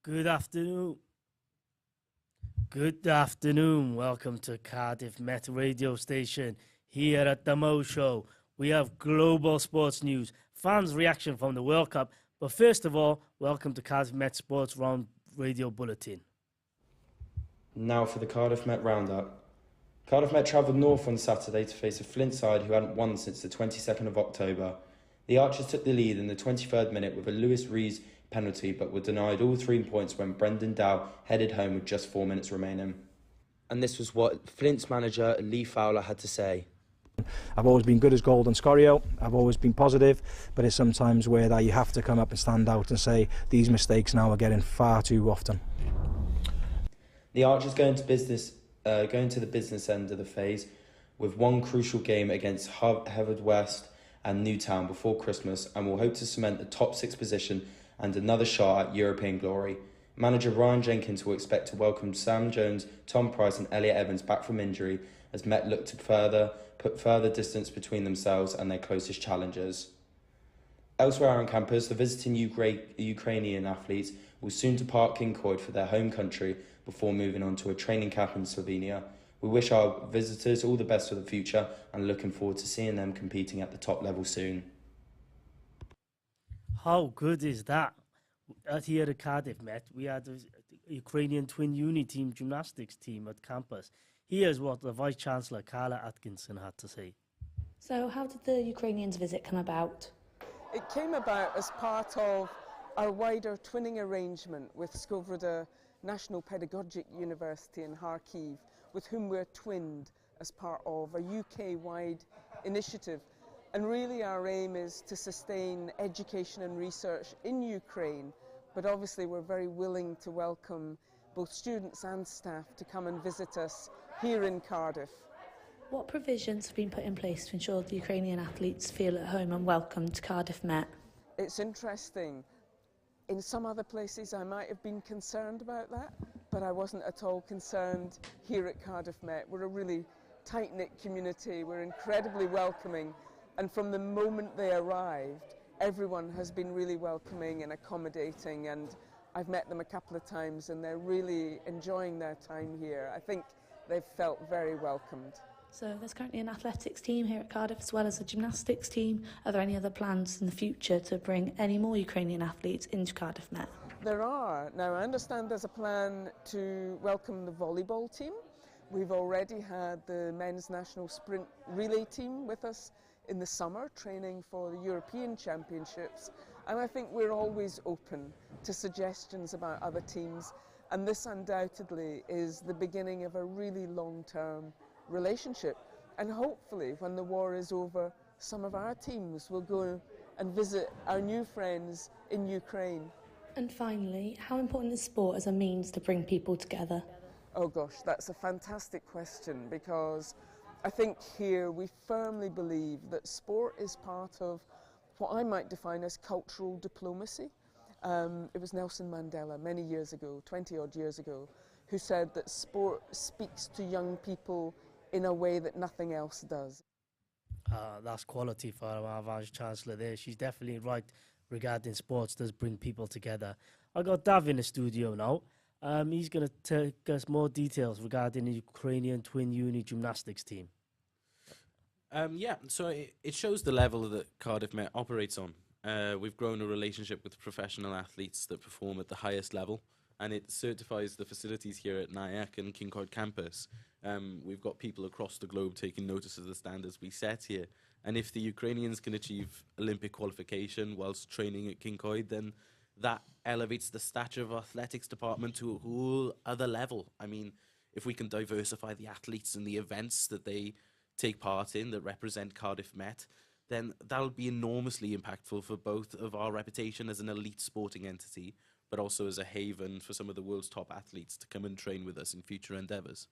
Good afternoon. Good afternoon. Welcome to Cardiff Met radio station. Here at the Mo Show, we have global sports news, fans' reaction from the World Cup. But first of all, welcome to Cardiff Met Sports Round Radio Bulletin. Now for the Cardiff Met Roundup. Cardiff Met travelled north on Saturday to face a Flint side who hadn't won since the 22nd of October. The Archers took the lead in the 23rd minute with a Lewis Rees penalty, but were denied all 3 points when Brendan Dow headed home with just 4 minutes remaining. And this was what Flint's manager Lee Fowler had to say. I've always been good as gold and Scorio. I've always been positive, but it's sometimes where that you have to come up and stand out and say these mistakes now are getting far too often. The Archers going to the business end of the phase with one crucial game against Hereford West and Newtown before Christmas, and will hope to cement the top 6 position and another shot at European glory. Manager Ryan Jenkins will expect to welcome Sam Jones, Tom Price and Elliot Evans back from injury as Met look to put further distance between themselves and their closest challengers. Elsewhere on campus, the visiting Ukrainian athletes will soon depart Kincoid for their home country before moving on to a training camp in Slovenia. We wish our visitors all the best for the future and looking forward to seeing them competing at the top level soon. How good is that? Here at Cardiff Met, we had the Ukrainian twin uni team gymnastics team at campus. Here's what the Vice-Chancellor Carla Atkinson had to say. So how did the Ukrainians' visit come about? It came about as part of our wider twinning arrangement with Skovroda National Pedagogic University in Kharkiv, with whom we're twinned as part of a UK-wide initiative. And really our aim is to sustain education and research in Ukraine, but obviously we're very willing to welcome both students and staff to come and visit us here in Cardiff. What provisions have been put in place to ensure the Ukrainian athletes feel at home and welcome to Cardiff Met? It's interesting. In some other places I might have been concerned about that, but I wasn't at all concerned here at Cardiff Met. We're a really tight-knit community, we're incredibly welcoming, and from the moment they arrived, everyone has been really welcoming and accommodating, and I've met them a couple of times and they're really enjoying their time here. I think they've felt very welcomed. So there's currently an athletics team here at Cardiff as well as a gymnastics team. Are there any other plans in the future to bring any more Ukrainian athletes into Cardiff Met? There are. Now I understand there's a plan to welcome the volleyball team. We've already had the men's national sprint relay team with us in the summer training for the European Championships, and I think we're always open to suggestions about other teams, and this undoubtedly is the beginning of a really long-term relationship, and hopefully when the war is over some of our teams will go and visit our new friends in Ukraine. And finally, how important is sport as a means to bring people together? Oh gosh, that's a fantastic question, because I think here we firmly believe that sport is part of what I might define as cultural diplomacy. It was Nelson Mandela many years ago, 20 odd years ago, who said that sport speaks to young people in a way that nothing else does. That's quality for our Vice-Chancellor there. She's definitely right regarding sports does bring people together. I got Dav in the studio now. He's going to take us more details regarding the Ukrainian twin uni gymnastics team. So it shows the level that Cardiff Met operates on. We've grown a relationship with professional athletes that perform at the highest level, and it certifies the facilities here at Nyack and Kincoid campus. We've got people across the globe taking notice of the standards we set here. And if the Ukrainians can achieve Olympic qualification whilst training at Kincoid, then that elevates the stature of our athletics department to a whole other level. I mean, if we can diversify the athletes and the events that they take part in that represent Cardiff Met, then that'll be enormously impactful for both of our reputation as an elite sporting entity, but also as a haven for some of the world's top athletes to come and train with us in future endeavours.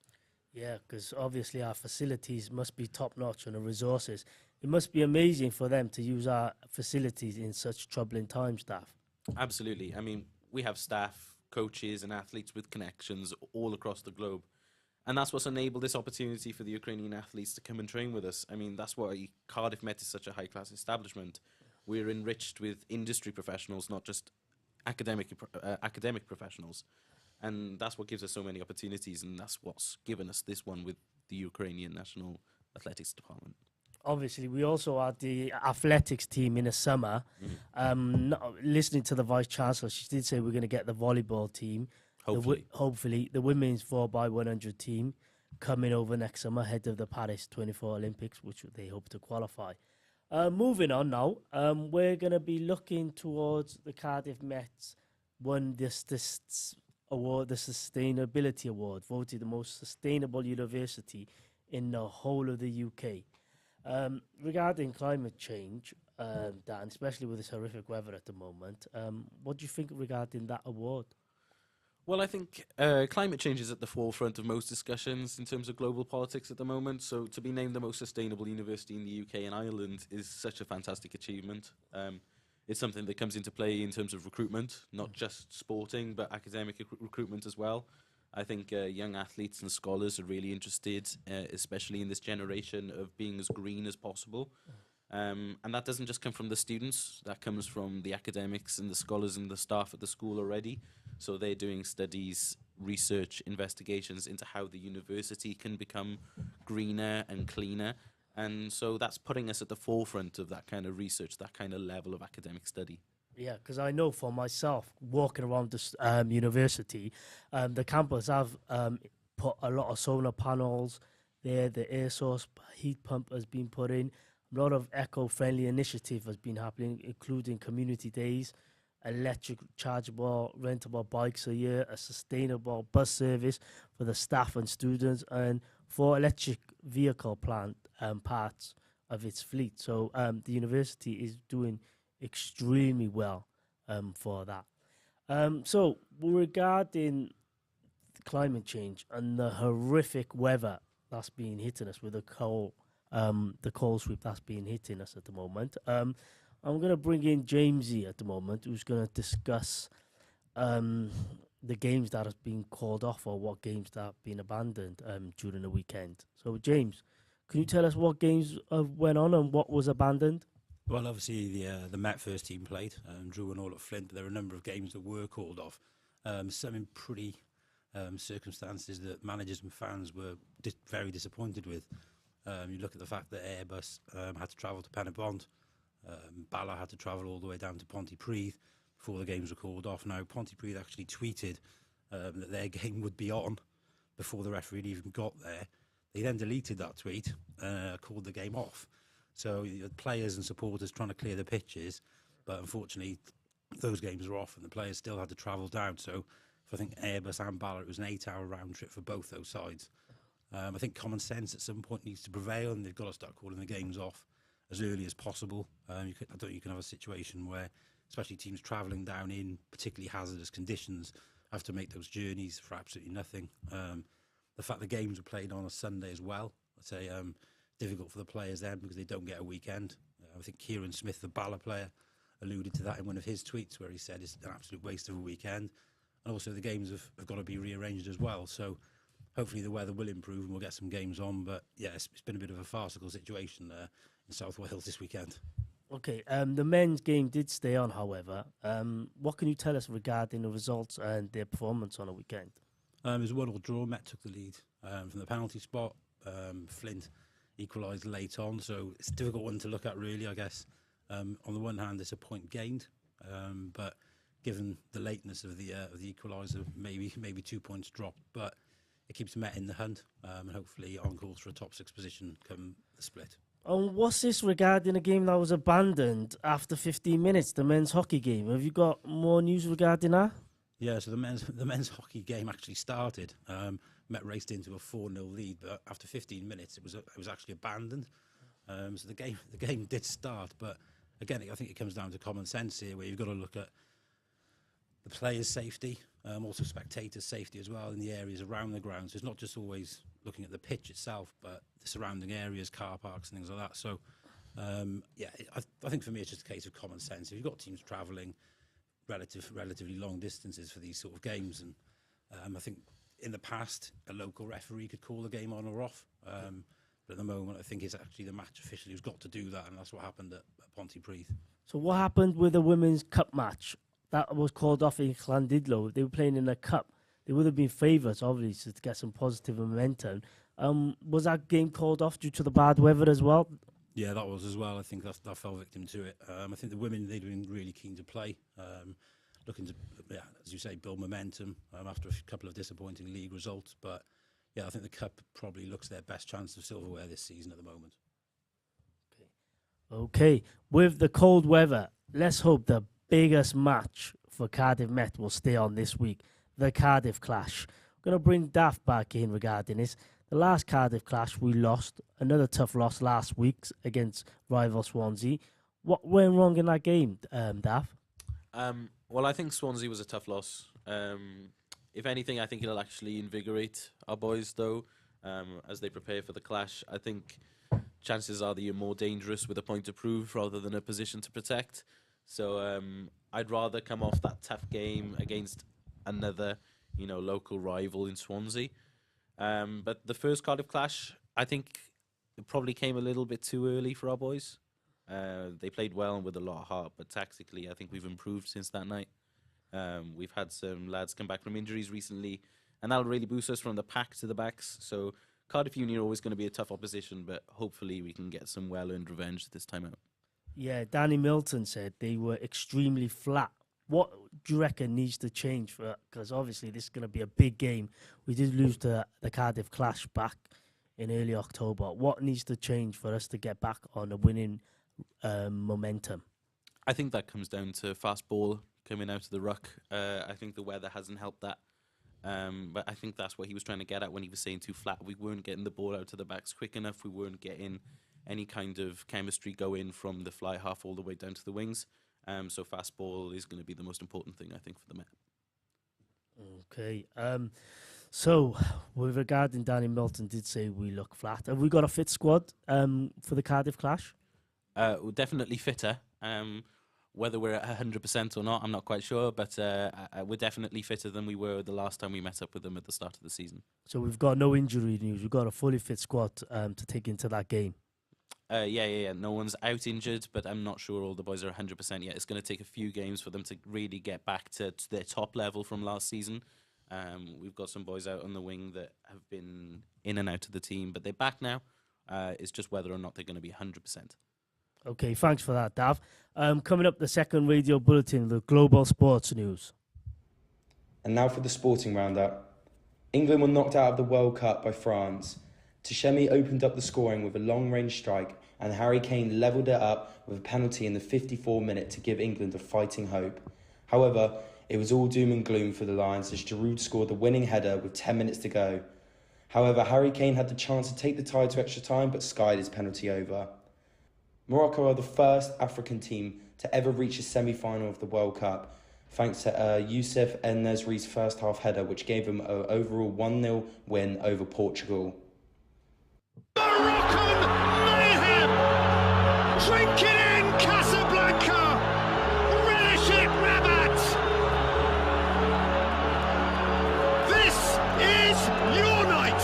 Yeah, because obviously our facilities must be top-notch and the resources. It must be amazing for them to use our facilities in such troubling times, Staff. Absolutely. I mean, we have staff, coaches and athletes with connections all across the globe. And that's what's enabled this opportunity for the Ukrainian athletes to come and train with us. I mean, that's why Cardiff Met is such a high-class establishment. We're enriched with industry professionals, not just academic professionals, and that's what gives us so many opportunities, and that's what's given us this one with the Ukrainian National Athletics Department. Obviously, we also had the athletics team in the summer. Listening to the Vice Chancellor, she did say we're going to get the volleyball team. Hopefully, the women's 4x100 team coming over next summer ahead of the Paris 24 Olympics, which they hope to qualify. Moving on now, we're going to be looking towards the Cardiff Mets won this award, the Sustainability Award, voted the most sustainable university in the whole of the UK. Regarding climate change, Dan, especially with this horrific weather at the moment, what do you think regarding that award? Well, I think climate change is at the forefront of most discussions in terms of global politics at the moment. So to be named the most sustainable university in the UK and Ireland is such a fantastic achievement. It's something that comes into play in terms of recruitment, not just sporting, but academic recruitment as well. I think young athletes and scholars are really interested, especially in this generation, of being as green as possible. And that doesn't just come from the students, that comes from the academics and the scholars and the staff at the school already. So they're doing studies, research, investigations into how the university can become greener and cleaner. And so that's putting us at the forefront of that kind of research, that kind of level of academic study. Yeah, because I know for myself, walking around this university, the campus have put a lot of solar panels there. The air source heat pump has been put in. A lot of eco-friendly initiative has been happening, including community days, electric chargeable, rentable bikes a year, a sustainable bus service for the staff and students, and 4 electric vehicle plant parts of its fleet. So the university is doing extremely well for that. So regarding climate change and the horrific weather that's been hitting us with the cold sweep that's been hitting us at the moment, I'm going to bring in Jamesy at the moment, who's going to discuss the games that have been called off or what games that have been abandoned during the weekend. So James, can you tell us what games went on and what was abandoned? Well, obviously the Met first team played, drew and all at Flint, but there were a number of games that were called off. Some in pretty circumstances that managers and fans were very disappointed with. You look at the fact that Airbus had to travel to Pen-y-Bont, Bala had to travel all the way down to Pontypridd before the games were called off. Now, Pontypridd actually tweeted that their game would be on before the referee even got there. They then deleted that tweet, called the game off. So you had players and supporters trying to clear the pitches, but unfortunately those games were off and the players still had to travel down. So for I think Airbus and Bala, it was an 8-hour round trip for both those sides. I think common sense at some point needs to prevail, and they've got to start calling the games off as early as possible. I don't think you can have a situation where, especially teams travelling down in particularly hazardous conditions, have to make those journeys for absolutely nothing. The fact the games were played on a Sunday as well, I'd say difficult for the players then because they don't get a weekend. I think Kieran Smith, the Bala player, alluded to that in one of his tweets where he said it's an absolute waste of a weekend. And also the games have got to be rearranged as well. So hopefully the weather will improve and we'll get some games on. But yeah, it's been a bit of a farcical situation there in South Wales this weekend. Okay, the men's game did stay on, however. What can you tell us regarding the results and their performance on the weekend? It was a 1-1 draw. Met took the lead from the penalty spot. Flint equalised late on, so it's a difficult one to look at, really, I guess. On the one hand, it's a point gained, but given the lateness of the equaliser, maybe 2 points dropped. But it keeps Met in the hunt, and hopefully on course for a top 6 position come the split. What's this regarding a game that was abandoned after 15 minutes, the men's hockey game? Have you got more news regarding that? Yeah, so the men's hockey game actually started. Met raced into a 4-0 lead, but after 15 minutes, it was actually abandoned. So the game did start, but again, I think it comes down to common sense here, where you've got to look at the players' safety, also spectators' safety as well in the areas around the ground. So it's not just always looking at the pitch itself, but the surrounding areas, car parks and things like that. So I think for me it's just a case of common sense. If you've got teams travelling relatively long distances for these sort of games, and I think in the past a local referee could call the game on or off, but at the moment I think it's actually the match official who's got to do that, and that's what happened at Pontypridd. So what happened with the women's cup match? that was called off in Llandudno. They were playing in a cup. They would have been favourites, obviously, to get some positive momentum. Was that game called off due to the bad weather as well? Yeah, that was as well. I think that fell victim to it. I think the women, they'd been really keen to play, looking to, as you say, build momentum after a couple of disappointing league results. But yeah, I think the cup probably looks their best chance of silverware this season at the moment. Okay, with the cold weather, let's hope the biggest match for Cardiff Met will stay on this week, the Cardiff clash. I'm going to bring Daft back in regarding this. The last Cardiff clash, we lost. Another tough loss last week against rival Swansea. What went wrong in that game, Daft? Well, I think Swansea was a tough loss. If anything, I think it'll actually invigorate our boys, though, as they prepare for the clash. I think chances are that you're more dangerous with a point to prove rather than a position to protect. So I'd rather come off that tough game against another, local rival in Swansea. But the first Cardiff clash, I think it probably came a little bit too early for our boys. They played well and with a lot of heart, but tactically, I think we've improved since that night. We've had some lads come back from injuries recently, and that'll really boost us from the pack to the backs. So Cardiff Union are always going to be a tough opposition, but hopefully we can get some well-earned revenge this time out. Yeah, Danny Milton said they were extremely flat. What do you reckon needs to change for that? Because obviously this is going to be a big game. We did lose the Cardiff clash back in early October. What needs to change for us to get back on a winning momentum? I think that comes down to fast ball coming out of the ruck. I think the weather hasn't helped that. But I think that's what he was trying to get at when he was saying too flat. We weren't getting the ball out to the backs quick enough. We weren't getting any kind of chemistry going from the fly half all the way down to the wings. So fast ball is going to be the most important thing, I think, for the Met. Okay. So with regarding Danny Milton did say we look flat. Have we got a fit squad for the Cardiff clash? We're definitely fitter. Whether we're at 100% or not, I'm not quite sure, but we're definitely fitter than we were the last time we met up with them at the start of the season. So we've got no injury news. We've got a fully fit squad to take into that game. Yeah. No one's out injured, but I'm not sure all the boys are 100% yet. It's going to take a few games for them to really get back to their top level from last season. We've got some boys out on the wing that have been in and out of the team, but they're back now. It's just whether or not they're going to be 100%. Okay, thanks for that, Dav. Coming up, the second radio bulletin, the global sports news. And now for the sporting roundup. England were knocked out of the World Cup by France. Tchèchemy opened up the scoring with a long-range strike, and Harry Kane levelled it up with a penalty in the 54th minute to give England a fighting hope. However, it was all doom and gloom for the Lions as Giroud scored the winning header with 10 minutes to go. However, Harry Kane had the chance to take the tie to extra time but skied his penalty over. Morocco are the first African team to ever reach a semi-final of the World Cup, thanks to Youssef En-Nesyri's first half header, which gave them an overall 1-0 win over Portugal. Moroccan mayhem! Drink it in, Casablanca! Relish it, Rabat! This is your night!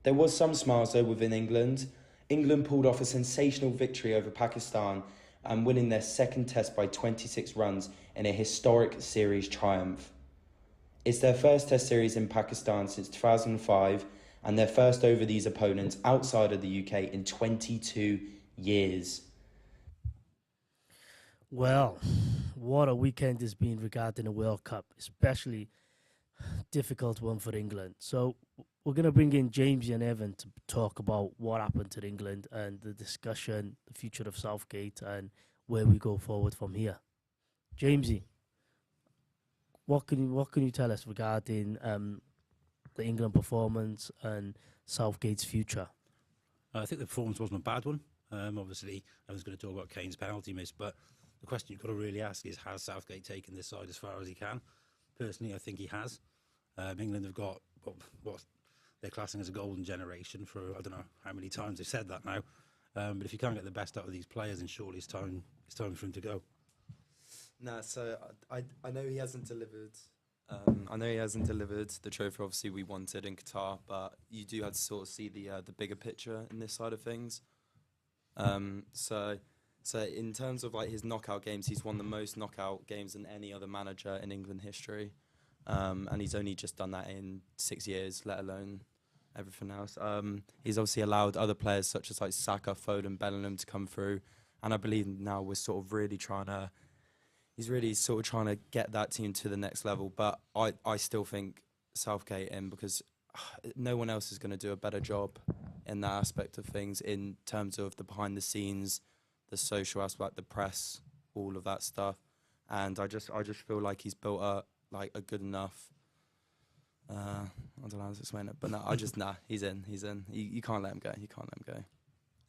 There was some smiles though within England. England pulled off a sensational victory over Pakistan and winning their second test by 26 runs in a historic series triumph. It's their first test series in Pakistan since 2005 and their first over these opponents outside of the UK in 22 years. Well, what a weekend it's been regarding the World Cup, especially difficult one for England. So we're going to bring in Jamesy and Evan to talk about what happened to England and the discussion, the future of Southgate and where we go forward from here. Jamesy, what can you tell us regarding the England performance and Southgate's future? I think the performance wasn't a bad one. Obviously, I was going to talk about Kane's penalty miss, but the question you've got to really ask is, has Southgate taken this side as far as he can? Personally, I think he has. England have got what they're classing as a golden generation for, I don't know how many times they've said that now. But if you can't get the best out of these players, then surely it's time for him to go. Nah, so I know he hasn't delivered. I know he hasn't delivered the trophy. Obviously, we wanted in Qatar, but you do have to sort of see the bigger picture in this side of things. So in terms of like his knockout games, he's won the most knockout games than any other manager in England history, and he's only just done that in 6 years, let alone everything else. He's obviously allowed other players such as like Saka, Foden, Bellingham to come through, and I believe now we're sort of really trying to. He's really sort of trying to get that team to the next level, but I still think Southgate in because no one else is going to do a better job in that aspect of things in terms of the behind the scenes, the social aspect, the press, all of that stuff, and I just feel like he's built a good enough. I don't know how to explain it, but no, he's in. You can't let him go. You can't let him go.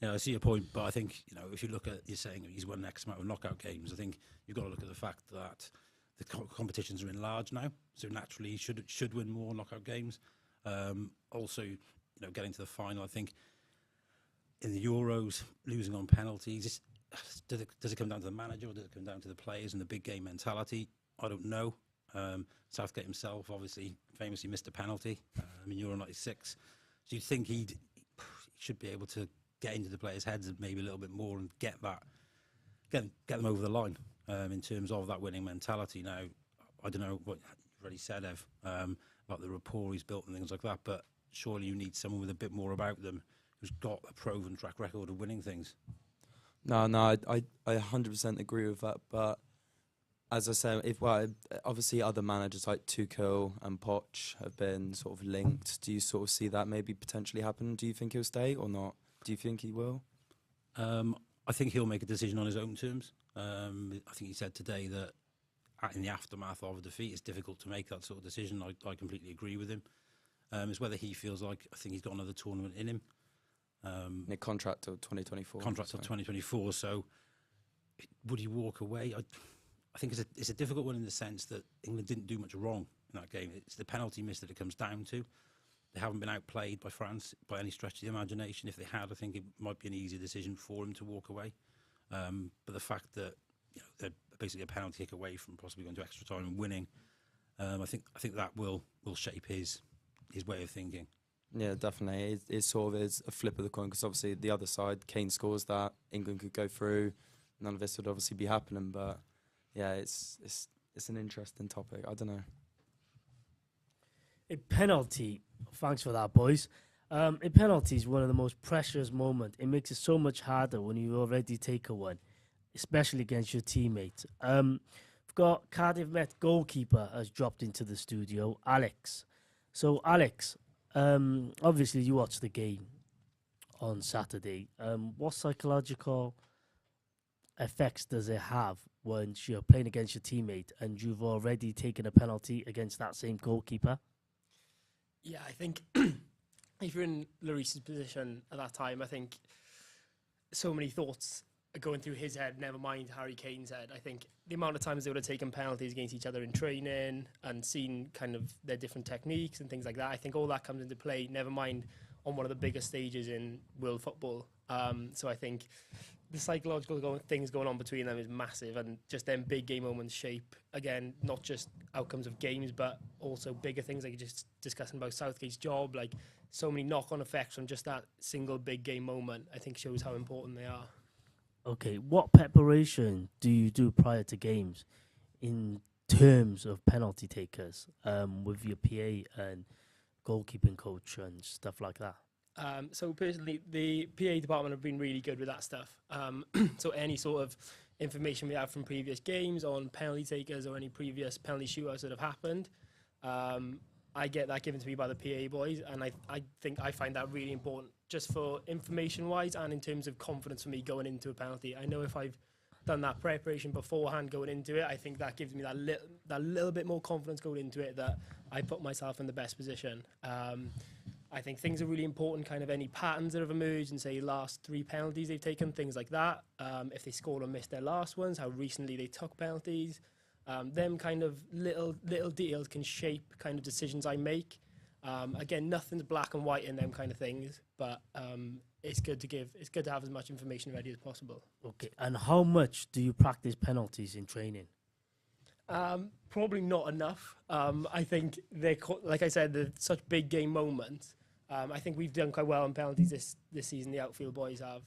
Yeah, I see your point, but I think, if you look at, you're saying he's won X amount of knockout games, I think you've got to look at the fact that the competitions are enlarged now, so naturally he should win more knockout games. Also, getting to the final, I think in the Euros, losing on penalties, does it come down to the manager or does it come down to the players and the big game mentality? I don't know. Southgate himself obviously famously missed a penalty in Euro 96, so you'd think he should be able to get into the players' heads maybe a little bit more and get them over the line in terms of that winning mentality. Now, I don't know what you've already said, Ev, about the rapport he's built and things like that, but surely you need someone with a bit more about them who's got a proven track record of winning things. No, I 100% agree with that, but as I said, obviously other managers like Tuchel and Poch have been sort of linked. Do you sort of see that maybe potentially happen? Do you think he'll stay or not? Do you think he will? I think he'll make a decision on his own terms. I think he said today that in the aftermath of a defeat, it's difficult to make that sort of decision. I completely agree with him. It's whether he feels like, I think he's got another tournament in him. A contract till 2024. Contract till 2024. So would he walk away? I think it's a difficult one in the sense that England didn't do much wrong in that game. It's the penalty miss that it comes down to. They haven't been outplayed by France by any stretch of the imagination. If they had, I think it might be an easy decision for him to walk away. But the fact that they're basically a penalty kick away from possibly going to extra time and winning, I think that will shape his way of thinking. Yeah, definitely. It sort of is a flip of the coin because obviously the other side, Kane scores that, England could go through. None of this would obviously be happening, but yeah, it's an interesting topic. I don't know. A penalty, thanks for that, boys. A penalty is one of the most precious moments. It makes it so much harder when you already take a one, especially against your teammates. We've got Cardiff Met goalkeeper has dropped into the studio, Alex. So, Alex, obviously you watched the game on Saturday. What psychological effects does it have when you're playing against your teammate and you've already taken a penalty against that same goalkeeper? Yeah, I think if you're in Lloris's position at that time, I think so many thoughts are going through his head, never mind Harry Kane's head. I think the amount of times they would have taken penalties against each other in training and seen kind of their different techniques and things like that, I think all that comes into play, never mind on one of the biggest stages in world football. So I think the psychological things going on between them is massive, and just them big game moments shape, again, not just outcomes of games, but also bigger things like you're just discussing about Southgate's job, like so many knock-on effects from just that single big game moment, I think shows how important they are. Okay, what preparation do you do prior to games in terms of penalty takers with your PA and goalkeeping coach and stuff like that? So personally, the PA department have been really good with that stuff. So any sort of information we have from previous games on penalty takers or any previous penalty shootouts that have happened, I get that given to me by the PA boys, and I think I find that really important just for information-wise and in terms of confidence for me going into a penalty. I know if I've done that preparation beforehand going into it, I think that gives me that little bit more confidence going into it that I put myself in the best position. I think things are really important, kind of any patterns that have emerged and say last 3 penalties they've taken, things like that. If they scored or missed their last ones, how recently they took penalties. Them kind of little details can shape kind of decisions I make. Again, nothing's black and white in them kind of things, but it's good to have as much information ready as possible. Okay, and how much do you practice penalties in training? Probably not enough. I think like I said, they're such big game moments. I think we've done quite well on penalties this season. The outfield boys have.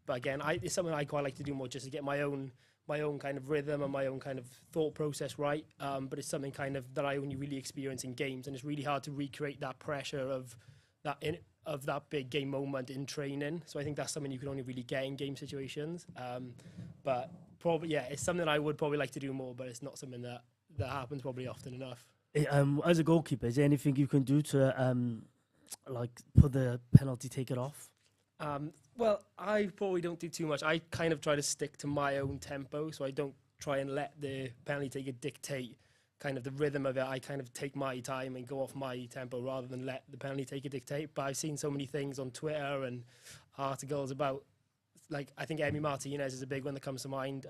But again, it's something I quite like to do more, just to get my own kind of rhythm and my own kind of thought process right. But it's something kind of that I only really experience in games, and it's really hard to recreate that pressure of that big game moment in training. So I think that's something you can only really get in game situations. But probably, yeah, it's something I would probably like to do more, but it's not something that happens probably often enough. As a goalkeeper, is there anything you can do to like put the penalty taker off? Well, I probably don't do too much. I kind of try to stick to my own tempo, so I don't try and let the penalty taker dictate kind of the rhythm of it. I kind of take my time and go off my tempo rather than let the penalty taker dictate. But I've seen so many things on Twitter and articles about, like, I think Emi Martinez is a big one that comes to mind.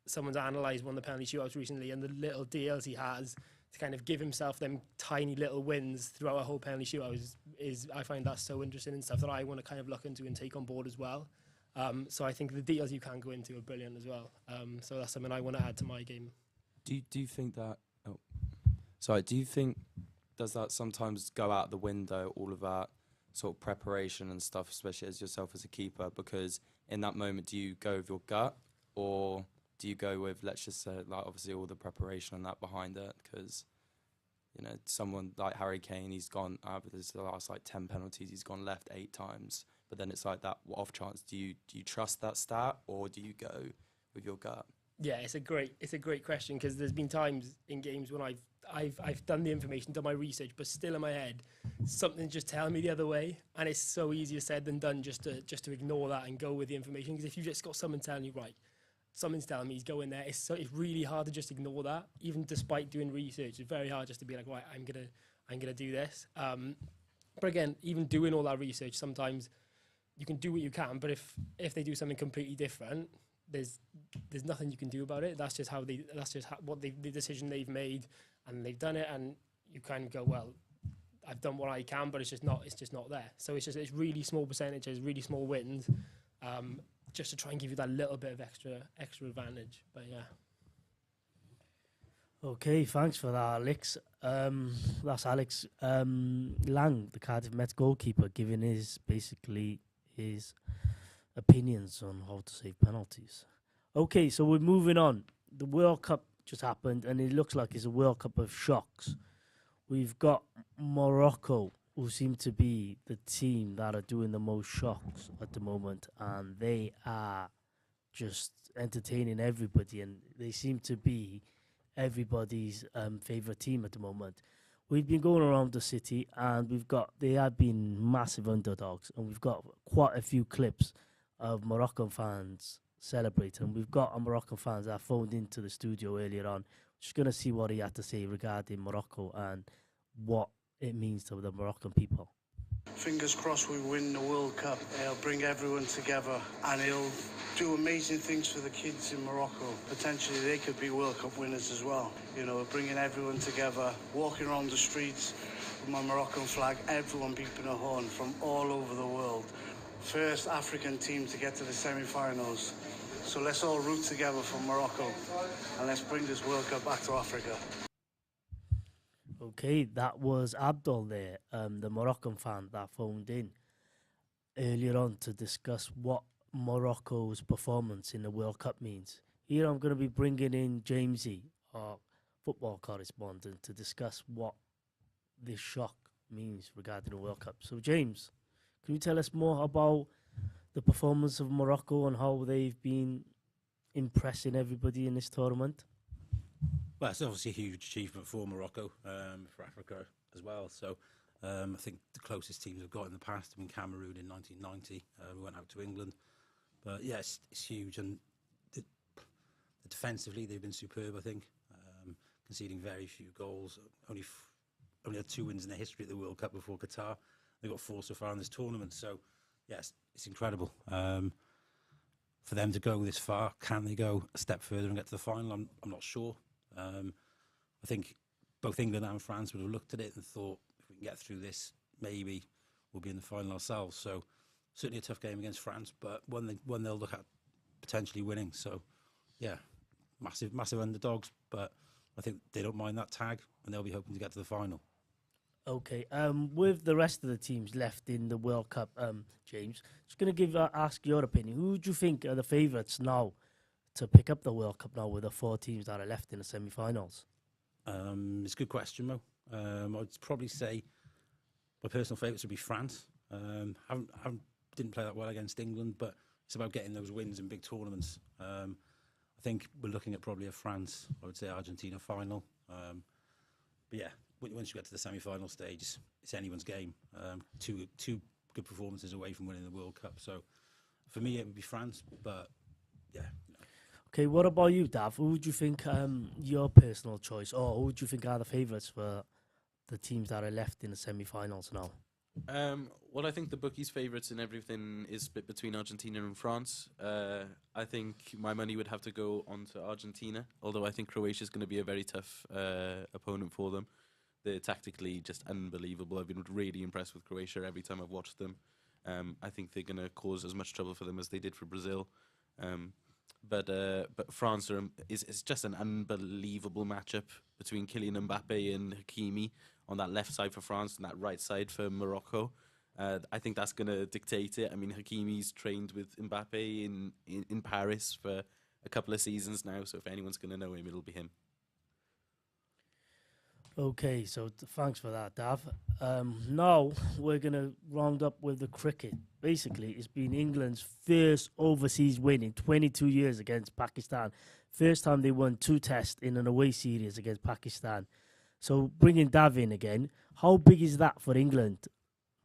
Someone's analysed one of the penalty shootouts recently, and the little deals he has to kind of give himself them tiny little wins throughout a whole penalty shootout is I find that so interesting and stuff that I want to kind of look into and take on board as well. So I think the deals you can go into are brilliant as well. So that's something I want to add to my game. Do you think that? Oh, sorry. Do you think does that sometimes go out the window? All of that sort of preparation and stuff, especially as yourself as a keeper, because in that moment, do you go with your gut, or do you go with, let's just say, like, obviously all the preparation and that behind it? Because, you know, someone like Harry Kane, he's gone over the last like 10 penalties, he's gone left 8 times. But then it's like that off chance. Do you trust that stat, or do you go with your gut? Yeah, it's a great question, because there's been times in games when I've done the information, done my research, but still in my head something's just telling me the other way, and it's so easier said than done just to ignore that and go with the information. Because if you've just got someone telling you, right, something's telling me he's going there, it's really hard to just ignore that. Even despite doing research, it's very hard just to be like, right, I'm gonna do this. But again, even doing all that research, sometimes you can do what you can, but if they do something completely different, there's nothing you can do about it. That's just the decision they've made, and they've done it, and you kind of go, well, I've done what I can, but it's just not there. So it's really small percentages, really small wins, just to try and give you that little bit of extra advantage. But yeah. Okay, thanks for that, Alex. That's Alex Lang, the Cardiff Met goalkeeper, giving his opinions on how to save penalties. Okay, so we're moving on. The World Cup just happened, and it looks like it's a World Cup of shocks. We've got Morocco, who seem to be the team that are doing the most shocks at the moment, and they are just entertaining everybody, and they seem to be everybody's favourite team at the moment. We've been going around the city, and they have been massive underdogs, and we've got quite a few clips of Moroccan fans celebrating. And we've got a Moroccan fans that phoned into the studio earlier on. Just going to see what he had to say regarding Morocco and what it means to the Moroccan people. Fingers crossed we win the World Cup. He'll bring everyone together, and he'll do amazing things for the kids in Morocco. Potentially they could be World Cup winners as well. You know, bringing everyone together, walking around the streets with my Moroccan flag, everyone beeping a horn from all over the world. First African team to get to the semi-finals. So let's all root together for Morocco, and let's bring this World Cup back to Africa. Okay, that was Abdul there, the Moroccan fan that phoned in earlier on to discuss what Morocco's performance in the World Cup means. Here I'm going to be bringing in Jamesy, our football correspondent, to discuss what this shock means regarding the World Cup. So James, can you tell us more about the performance of Morocco and how they've been impressing everybody in this tournament? Well, it's obviously a huge achievement for Morocco, for Africa as well. So I think the closest teams have got in the past have been Cameroon in 1990. We went out to England. But yeah, it's huge. And defensively, they've been superb, I think, conceding very few goals. Only had 2 wins in the history of the World Cup before Qatar. They've got 4 so far in this tournament. So, yes, it's incredible. For them to go this far, can they go a step further and get to the final? I'm not sure. I think both England and France would have looked at it and thought, if we can get through this, maybe we'll be in the final ourselves. So certainly a tough game against France, but one they'll look at potentially winning. So yeah, massive underdogs, but I think they don't mind that tag, and they'll be hoping to get to the final. Okay. With the rest of the teams left in the World Cup, James, just gonna ask your opinion. Who do you think are the favourites now to pick up the World Cup now with the 4 teams that are left in the semi-finals? It's a good question, Mo. I'd probably say my personal favourites would be France. Didn't play that well against England, but it's about getting those wins in big tournaments. I think we're looking at probably a France, I would say Argentina final. But yeah, once you get to the semi-final stage, it's anyone's game. Two good performances away from winning the World Cup. So for me, it would be France, but yeah. Okay, what about you, Dav? Who would you think your personal choice, or who would you think are the favourites for the teams that are left in the semi-finals now? Well, I think the bookies' favourites in everything is split between Argentina and France. I think my money would have to go on to Argentina, although I think Croatia is going to be a very tough opponent for them. They're tactically just unbelievable. I've been really impressed with Croatia every time I've watched them. I think they're going to cause as much trouble for them as they did for Brazil. But France is just an unbelievable matchup between Kylian Mbappe and Hakimi on that left side for France and that right side for Morocco. I think that's going to dictate it. I mean, Hakimi's trained with Mbappe in Paris for a couple of seasons now, so if anyone's going to know him, it'll be him. Okay, so thanks for that, Dav. Now we're going to round up with the cricket. Basically, it's been England's first overseas win in 22 years against Pakistan. First time they won 2 tests in an away series against Pakistan. So bringing Dav in again, how big is that for England,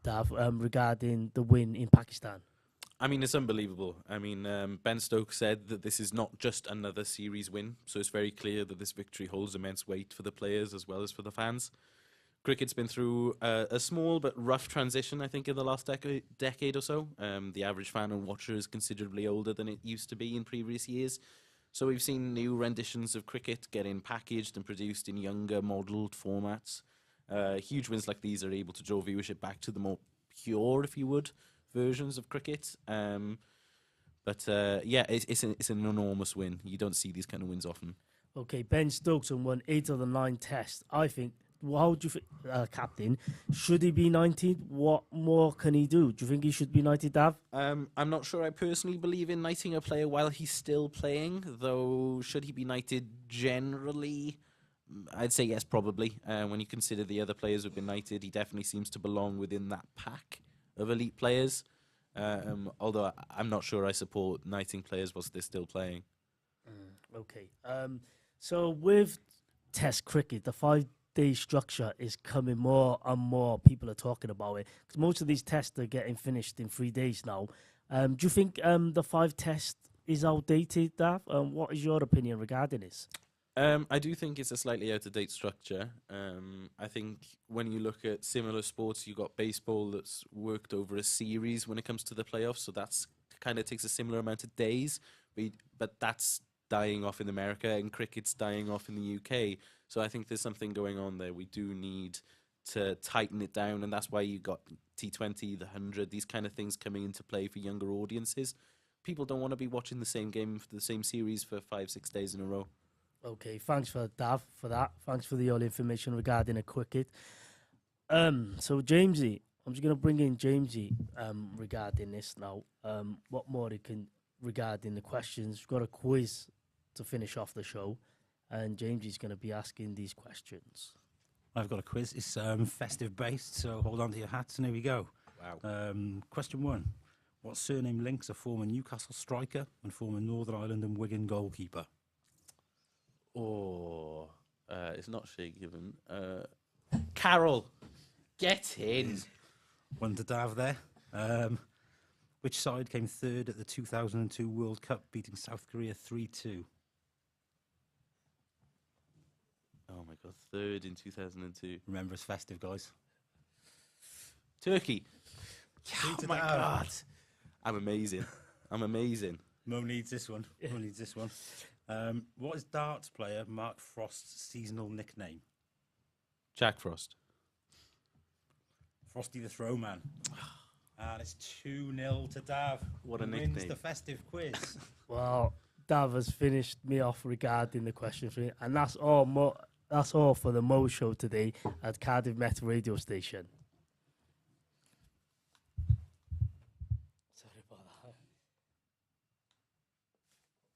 Dav, regarding the win in Pakistan? I mean, it's unbelievable. I mean, Ben Stokes said that this is not just another series win, so it's very clear that this victory holds immense weight for the players as well as for the fans. Cricket's been through a small but rough transition, I think, in the last decade or so. The average fan and watcher is considerably older than it used to be in previous years. So we've seen new renditions of cricket getting packaged and produced in younger, modelled formats. Huge wins like these are able to draw viewership back to the more pure, if you would, versions of cricket. But it's an enormous win. You don't see these kind of wins often. Okay, Ben Stokes won 8 of the 9 tests. I think, how do you think, captain, should he be 19? What more can he do? Do you think he should be knighted, Dav? I'm not sure I personally believe in knighting a player while he's still playing, though should he be knighted generally? I'd say yes, probably. When you consider the other players who've been knighted, he definitely seems to belong within that pack of elite players. Although I'm not sure I support knighting players whilst they're still playing. Okay. So with Test cricket, the 5-day structure is coming more and more. People are talking about it because most of these tests are getting finished in 3 days now. Do you think the 5 test is outdated, Dav? What is your opinion regarding this? I do think it's a slightly out-of-date structure. I think when you look at similar sports, you've got baseball that's worked over a series when it comes to the playoffs, so that's kind of takes a similar amount of days, but that's dying off in America, and cricket's dying off in the UK. So I think there's something going on there. We do need to tighten it down, and that's why you got T20, the 100, these kind of things coming into play for younger audiences. People don't want to be watching the same game for the same series for 5-6 days in a row. Okay, thanks for Dav for that. Thanks for the all information regarding the cricket. So Jamesy, I'm just gonna bring in Jamesy regarding this now. What more he can regarding the questions? We've got a quiz to finish off the show, and Jamesy's gonna be asking these questions. I've got a quiz. It's festive based, so hold on to your hats and here we go. Wow. Question 1. What surname links a former Newcastle striker and former Northern Ireland and Wigan goalkeeper? Oh, it's not Shea Given. Carroll, get in. One to Dav there. Which side came third at the 2002 World Cup, beating South Korea 3-2? Oh my God, third in 2002. Remember, it's festive, guys. Turkey. Oh my God. I'm amazing. Mo needs this one. Mo needs this one. What is darts player Mark Frost's seasonal nickname? Jack Frost. Frosty the Throwman. And it's 2-0 to Dav. What a Who nickname. wins the festive quiz. Well, Dav has finished me off regarding the question for me, and that's all. That's all for the Mo Show today at Cardiff Met Radio Station.